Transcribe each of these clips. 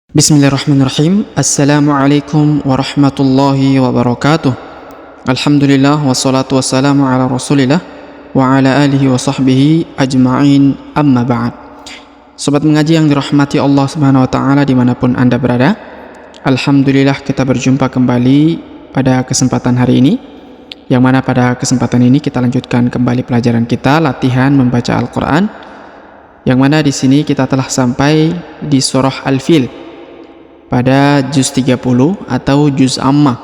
Bismillahirrahmanirrahim. Assalamualaikum warahmatullahi wabarakatuh. Alhamdulillah wassalatu wassalamu ala rasulillah wa ala alihi wa sahbihi ajma'in, amma ba'd. Sobat mengaji yang dirahmati Allah subhanahu wa ta'ala dimanapun anda berada, Alhamdulillah kita berjumpa kembali pada kesempatan hari ini, yang mana pada kesempatan ini kita lanjutkan kembali pelajaran kita latihan membaca Al-Quran, yang mana di sini kita telah sampai di surah Al-Fil pada juz 30 atau juz ammah.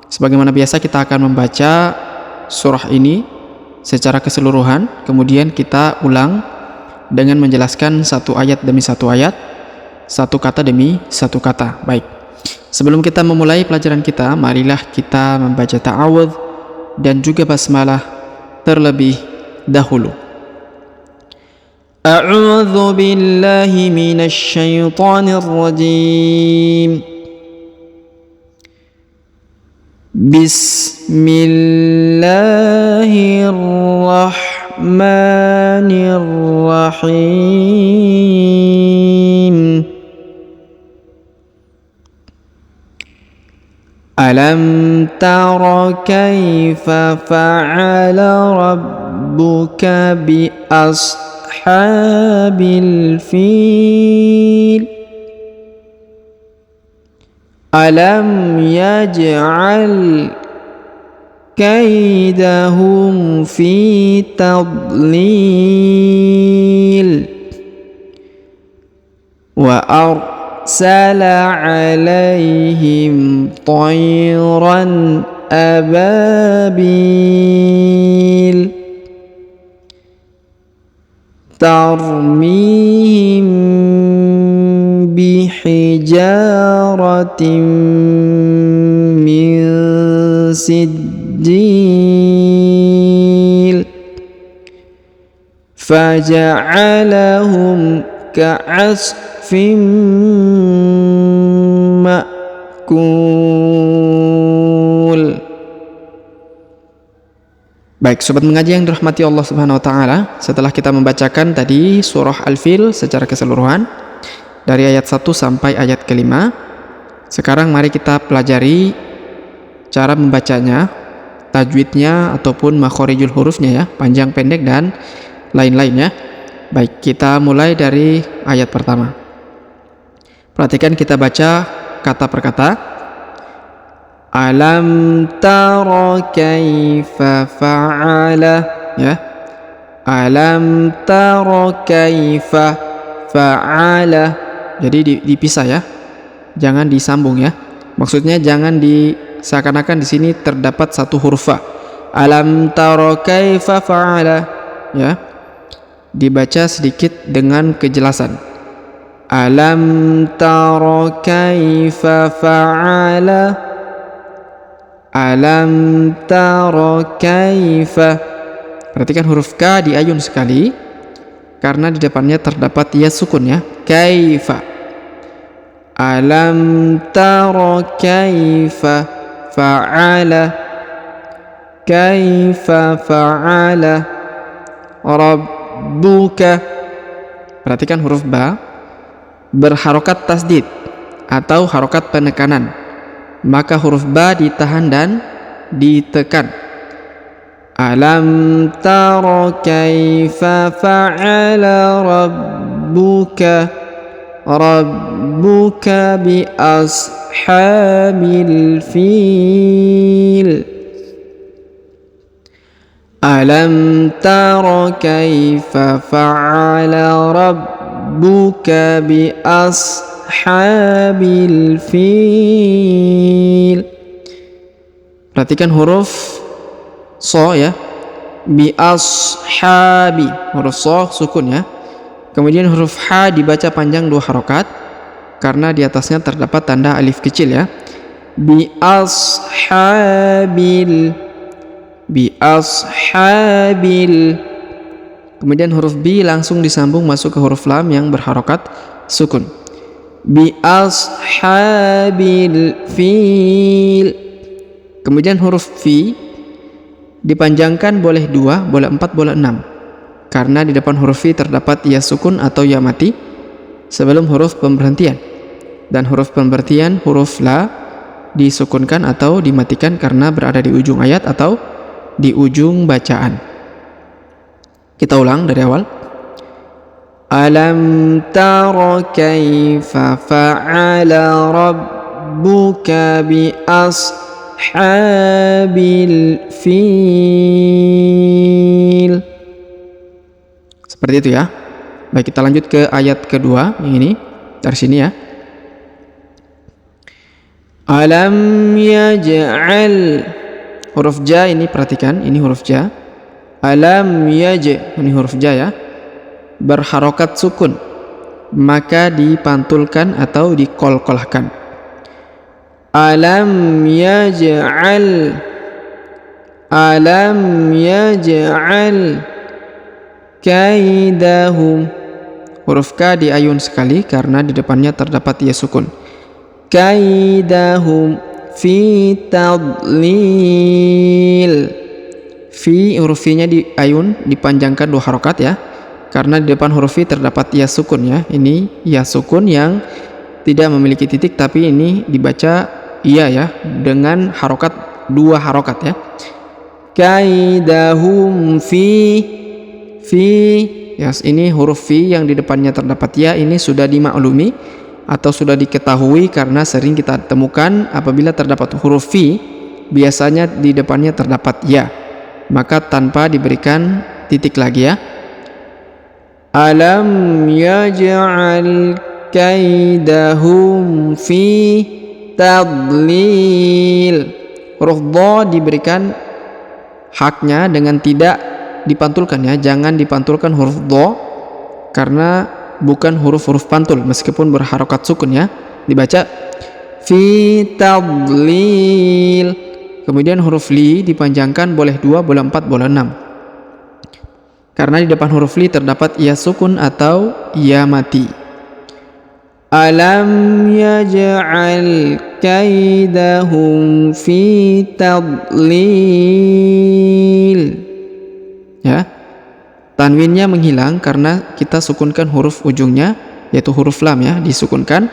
Sebagaimana biasa kita akan membaca surah ini secara keseluruhan, kemudian kita ulang dengan menjelaskan satu ayat demi satu ayat, satu kata demi satu kata. Baik, sebelum kita memulai pelajaran kita, marilah kita membaca ta'awudz dan juga basmalah terlebih dahulu. أعوذ بالله من الشيطان الرجيم بسم الله الرحمن الرحيم ألم تر كيف فعل ربك بأصحاب الفيل ألم يجعل كيدهم في تضليل وأرسل عليهم طيرا أبابيل ترميهم بحجارة من سجيل فجعلهم كعصف مأكول. Baik, sobat mengaji yang dirahmati Allah Subhanahu wa taala, setelah kita membacakan tadi surah Al-Fil secara keseluruhan dari ayat 1 sampai ayat ke-5, sekarang mari kita pelajari cara membacanya, tajwidnya ataupun makhorijul hurufnya ya, panjang pendek dan lain-lainnya. Baik, kita mulai dari ayat pertama. Perhatikan, kita baca kata per kata. Alam tara kaifa fa'ala, ya. Alam tara kaifa fa'ala. Jadi dipisah ya. Jangan disambung ya. Maksudnya jangan seakan-akan di sini terdapat satu huruf fa. Alam tara kaifa fa'ala, ya. Dibaca sedikit dengan kejelasan. Alam tara kaifa fa'ala. Alam tara kaifa. Perhatikan huruf K diayun sekali karena di depannya terdapat ya sukun ya. Kaifa. Alam tara kaifa fa'ala. Kaifa fa'ala rabbuka. Perhatikan huruf ba berharokat tasdid atau harokat penekanan, maka huruf ba ditahan dan ditekan. Alam tara kaifa fa'ala rabbuka bi ashabil fil. Alam tara kaifa fa'ala rabbuka bi ashabil fil. Perhatikan huruf so ya, bi ashabi, huruf so sukun ya. Kemudian huruf ha dibaca panjang 2 harokat karena di atasnya terdapat tanda alif kecil ya. Bi ashabil, bi ashabil. Kemudian huruf bi langsung disambung masuk ke huruf lam yang berharokat sukun. Bi ashabil fil. Kemudian huruf fi dipanjangkan boleh 2, boleh 4, boleh 6. karena di depan huruf fi terdapat ya sukun atau ya mati sebelum huruf pemberhentian. Dan huruf pemberhentian huruf la disukunkan atau dimatikan karena berada di ujung ayat atau di ujung bacaan. Kita ulang dari awal. Alam tara kaifa fa'ala rabbuka bi ashabil fil. Seperti itu ya. Baik, kita lanjut ke ayat kedua yang ini dari sini ya. Alam yaj'al, huruf ja ini perhatikan, ini huruf ja. Alam ini huruf ja ya, berharokat sukun, maka dipantulkan atau dikolkolahkan. Alam yaj'al kaidahum, huruf ka diayun sekali karena di depannya terdapat ya sukun. Kaidahum fi tadlil, fi huruf fi-nya diayun dipanjangkan 2 harokat ya, karena di depan huruf fi terdapat ya sukun ya. Ini ya sukun yang tidak memiliki titik, tapi ini dibaca iya ya dengan harokat 2 harokat ya. Kaidahum fi ya, ini huruf fi yang di depannya terdapat ya, ini sudah dimaklumi atau sudah diketahui karena sering kita temukan apabila terdapat huruf fi biasanya di depannya terdapat ya, maka tanpa diberikan titik lagi ya. Alam yaj'al kaidahum fi tadlil, huruf dha diberikan haknya dengan tidak dipantulkan ya, jangan dipantulkan huruf dha karena bukan huruf-huruf pantul meskipun berharokat sukun ya, dibaca fi tadlil. Kemudian huruf li dipanjangkan, boleh 2, boleh 4, boleh 6 karena di depan huruf li terdapat ya sukun atau ya mati. Alam yaj'al kaidahum fi tadlil ya, tanwinnya menghilang karena kita sukunkan huruf ujungnya, yaitu huruf lam ya, disukunkan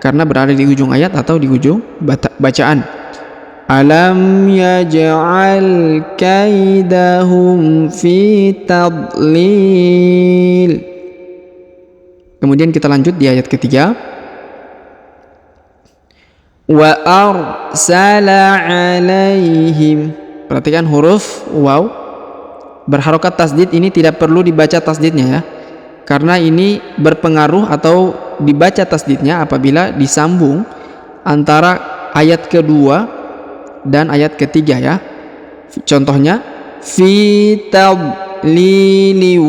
karena berada di ujung ayat atau di ujung bacaan. Alam yaj'al kaidahum fi tadlil. Kemudian kita lanjut di ayat ketiga. Wa arsala alaihim. Perhatikan huruf waw berharokat tasdid ini tidak perlu dibaca tasdidnya ya, karena ini berpengaruh atau dibaca tasdidnya apabila disambung antara ayat kedua dan ayat ketiga ya. Contohnya fi tadliliu,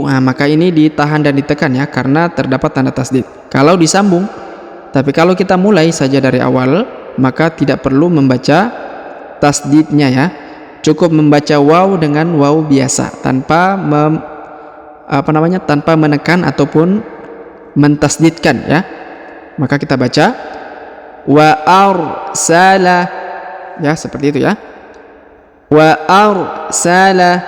nah, maka ini ditahan dan ditekan ya karena terdapat tanda tasdid kalau disambung. Tapi kalau kita mulai saja dari awal maka tidak perlu membaca tasdidnya ya, cukup membaca waw dengan waw biasa tanpa tanpa menekan ataupun mentasdidkan ya. Maka kita baca wa arsala ya, seperti itu ya. Wa arsala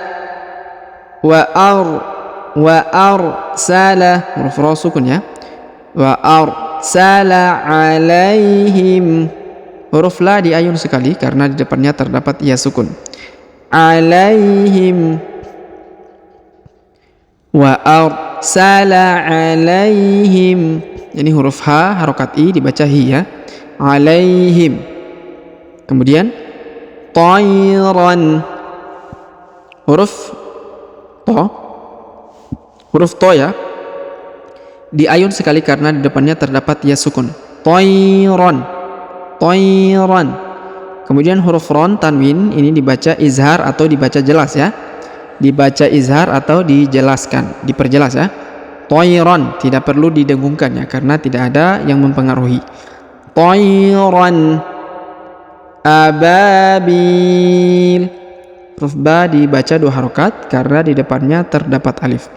huruf ra sukun ya. Wa arsala alaihim, huruf la diayun sekali karena di depannya terdapat ya sukun. Alaihim wa arsala alaihim, ini huruf ha harokat i dibaca hi ya, alaihim. Kemudian tayran, huruf to ya diayun sekali karena di depannya terdapat ya sukun. Tayran. Kemudian huruf ron tanwin ini dibaca izhar atau dibaca jelas ya, dibaca izhar atau dijelaskan, diperjelas ya. Tayran tidak perlu didengungkan ya karena tidak ada yang mempengaruhi. Tayran ababil, huruf ba dibaca 2 harokat karena di depannya terdapat alif.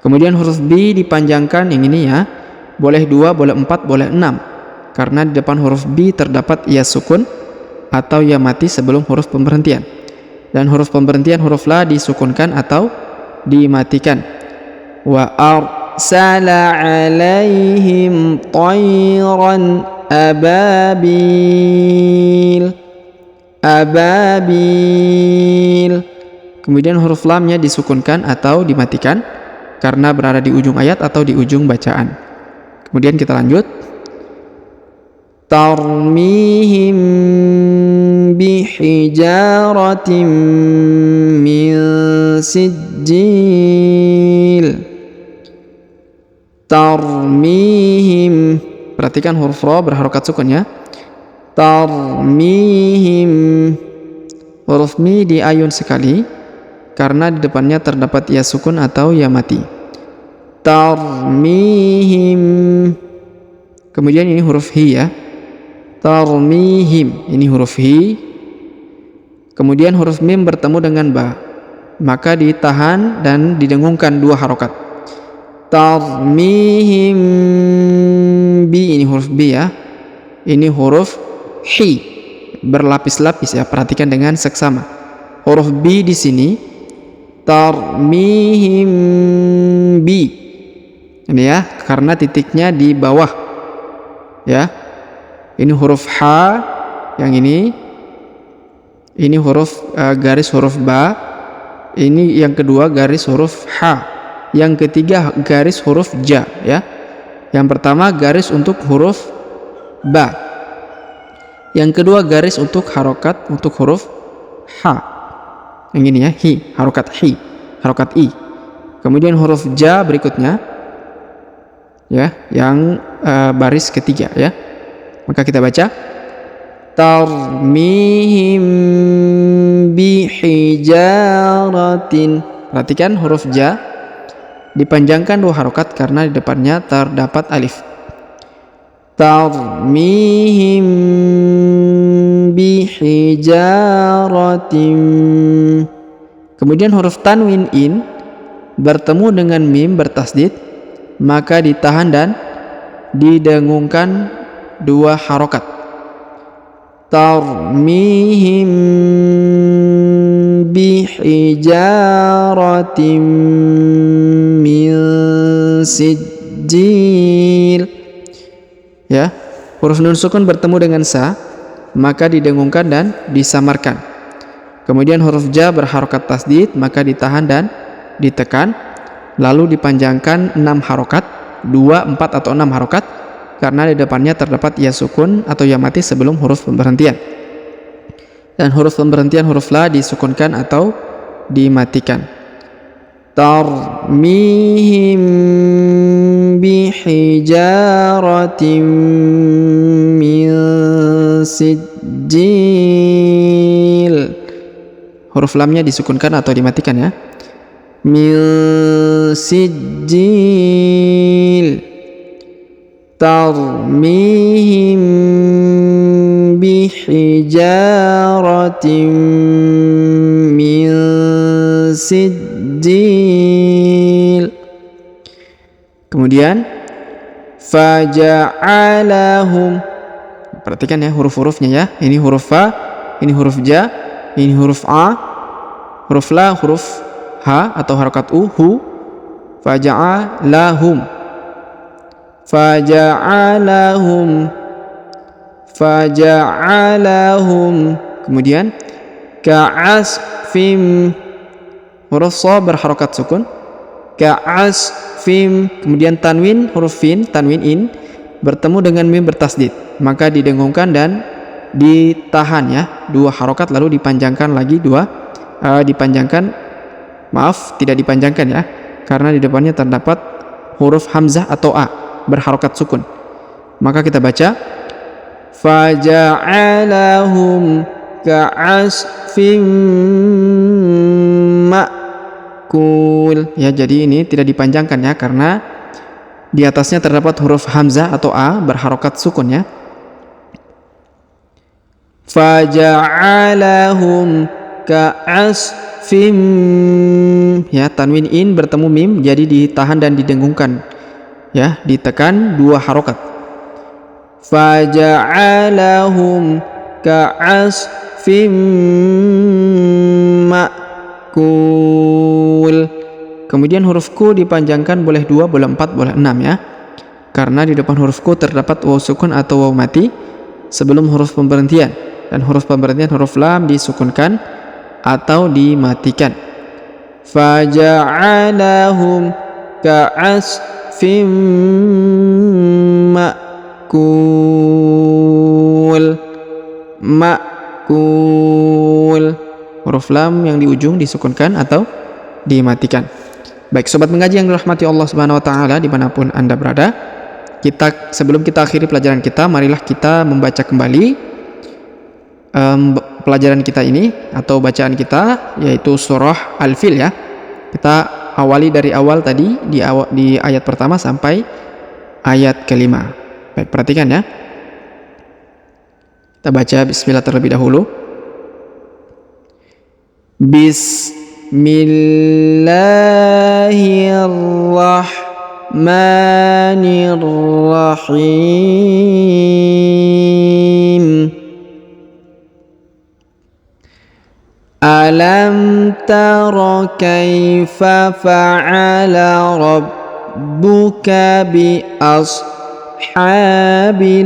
Kemudian huruf b dipanjangkan yang ini ya, boleh 2, boleh 4, boleh 6 karena di depan huruf b terdapat ya sukun atau ya mati sebelum huruf pemberhentian. Dan huruf pemberhentian huruf la disukunkan atau dimatikan. Wa arsala alaihim tayran ababil. Ababil. Kemudian huruf lamnya disukunkan atau dimatikan karena berada di ujung ayat atau di ujung bacaan. Kemudian kita lanjut. Tarmihim bihijaratin min sijil. Tarmihim. Perhatikan huruf ro berharokat sukun ya. Tarmihim. Huruf mi diayun sekali karena di depannya terdapat ya sukun atau ya mati. Tarmihim. Kemudian ini huruf hi ya. Tarmihim. Ini huruf hi. Kemudian huruf mim bertemu dengan ba, maka ditahan dan didengungkan 2 harokat. Tarmihim bi. Ini huruf bi ya. Ini huruf hi, berlapis-lapis ya. Perhatikan dengan seksama. Huruf bi di sini. Tarmihim bi. Ini ya, karena titiknya di bawah. Ya. Ini huruf ha, yang ini huruf garis huruf ba. Ini yang kedua garis huruf ha. Yang ketiga garis huruf ja ya. Yang pertama garis untuk huruf ba. Yang kedua garis untuk harokat untuk huruf ha. Yang ini ya, hi, harokat hi, harokat i. Kemudian huruf ja berikutnya ya, yang baris ketiga ya. Maka kita baca tarmihim bihijaratin. Perhatikan huruf ja dipanjangkan 2 harokat karena di depannya terdapat alif. Tarmihim bihijaratin. Kemudian huruf tanwin in bertemu dengan mim bertasdid, maka ditahan dan didengungkan 2 harokat. Tarmihim bihijaratin min sijil. Ya, huruf nun sukun bertemu dengan sa, maka didengungkan dan disamarkan. Kemudian huruf ja berharokat tasdid, maka ditahan dan ditekan, lalu dipanjangkan 6 harokat, 2, 4 atau 6 harokat, karena di depannya terdapat ya sukun atau ya mati sebelum huruf pemberhentian. Dan huruf pemberhentian huruf la disukunkan atau dimatikan. Tarmihim bihijaratin min sijil. Huruf lamnya disukunkan atau dimatikan ya. Min sijil. Tarmihim bihijaratin min sijil. Kemudian faja'alahum. Perhatikan ya huruf-hurufnya ya. Ini huruf fa, ini huruf ja, ini huruf a, huruf la, huruf ha atau harokat u, hu. Faja'alahum. Faja'alahum. Kemudian ka'asfim. Huruf so berharokat sukun. Ka'asfim. Kemudian tanwin huruf fin, tanwin in bertemu dengan mim bertasdid, maka didengungkan dan ditahan ya 2 harokat, lalu dipanjangkan lagi 2 tidak dipanjangkan ya, karena di depannya terdapat huruf hamzah atau a berharokat sukun. Maka kita baca faja'alahum ka'asfim ma'kul. Ya, jadi ini tidak dipanjangkan ya, karena di atasnya terdapat huruf hamzah atau a berharokat sukun ya. Faja'alahum ka'asfim. Ya, tanwin in bertemu mim, jadi ditahan dan didengungkan ya, ditekan 2 harokat. Faja'alahum ka'asfim ma'kul. Kemudian huruf ku dipanjangkan boleh 2, boleh 4, boleh 6 ya. Karena di depan huruf ku terdapat waw sukun atau waw mati sebelum huruf pemberhentian. Dan huruf pemberhentian huruf lam disukunkan atau dimatikan. Faja'alahum ka'asfim ma'kul. Ma'kul. Huruf lam yang di ujung disukunkan atau dimatikan. Baik sobat mengaji yang dirahmati Allah Subhanahu wa taala dimanapun Anda berada, sebelum kita akhiri pelajaran kita, marilah kita membaca kembali pelajaran kita ini atau bacaan kita, yaitu surah Al-Fil ya. Kita awali dari awal tadi di ayat pertama sampai ayat kelima. Baik, perhatikan ya. Kita baca bismillah terlebih dahulu. Bismillahirrahmanirrahim. Alam tara kaifa fa'ala rabbuka bi ashabil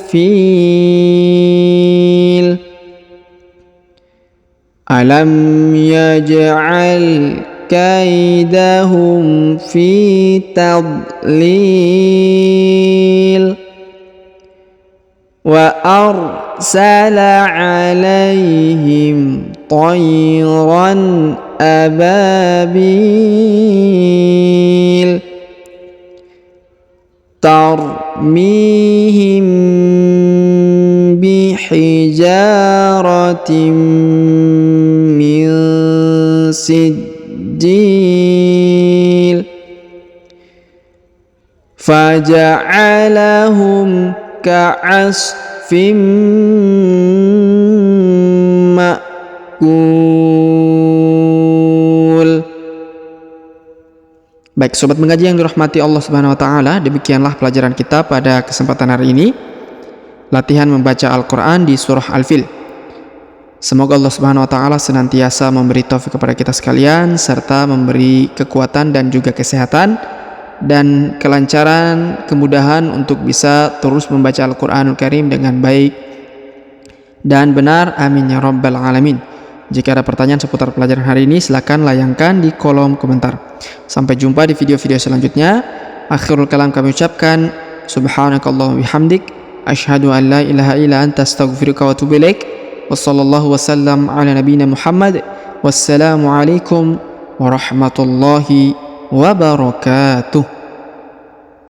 fil. Alam yaj'al kaidahum fi tadlil wa arsala alaihim tayran ababil tarmihim bihijaratin min sijil faja'alahum ka'asfim ma'kul. Baik sobat mengaji yang dirahmati Allah Subhanahu wa taala, demikianlah pelajaran kita pada kesempatan hari ini, latihan membaca Al-Qur'an di surah Al-Fil. Semoga Allah Subhanahu wa taala senantiasa memberi taufik kepada kita sekalian, serta memberi kekuatan dan juga kesehatan dan kelancaran, kemudahan untuk bisa terus membaca Al-Qur'anul Karim dengan baik dan benar. Amin ya rabbal alamin. Jika ada pertanyaan seputar pelajaran hari ini, silakan layangkan di kolom komentar. Sampai jumpa di video-video selanjutnya. Akhirul kalam kami ucapkan subhanakallahumma bihamdik asyhadu an la ilaha illa anta astaghfiruka wa atubu ilaik. Wassallallahu wasallam ala nabiyyina Muhammad. Wassalamu alaikum warahmatullahi wabarakatuh.